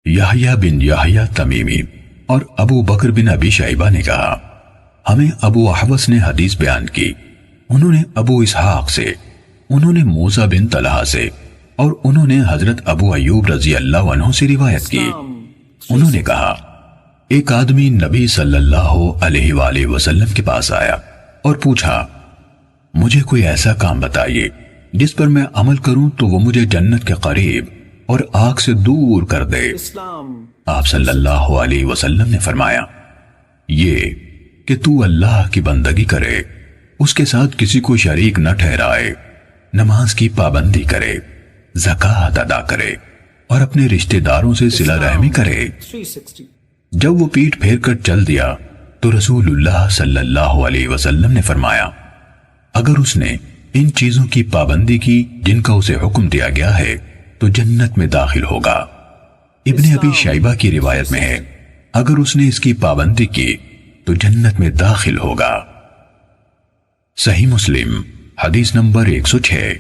یحییٰ بن یحییٰ تمیمی اور ابو بکر بن ابی شیبہ نے کہا ہمیں ابو احوص نے حدیث بیان کی، انہوں نے ابو اسحاق سے، انہوں نے موسیٰ بن طلحہ سے، اور انہوں نے حضرت ابو ایوب رضی اللہ عنہ سے روایت کی۔ انہوں نے کہا ایک آدمی نبی صلی اللہ علیہ وآلہ وسلم کے پاس آیا اور پوچھا مجھے کوئی ایسا کام بتائیے جس پر میں عمل کروں تو وہ مجھے جنت کے قریب اور آگ سے دور کر دے۔ آپ صلی اللہ علیہ وسلم نے فرمایا یہ کہ تو اللہ کی بندگی کرے، اس کے ساتھ کسی کو شریک نہ ٹھہرائے، نماز کی پابندی کرے، زکوٰۃ ادا کرے اور اپنے رشتہ داروں سے صلہ رحمی کرے۔ جب وہ پیٹھ پھیر کر چل دیا تو رسول اللہ صلی اللہ علیہ وسلم نے فرمایا اگر اس نے ان چیزوں کی پابندی کی جن کا اسے حکم دیا گیا ہے تو جنت میں داخل ہوگا۔ ابن ابی شیبہ کی روایت میں ہے اگر اس نے اس کی پابندی کی تو جنت میں داخل ہوگا۔ صحیح مسلم حدیث نمبر 106۔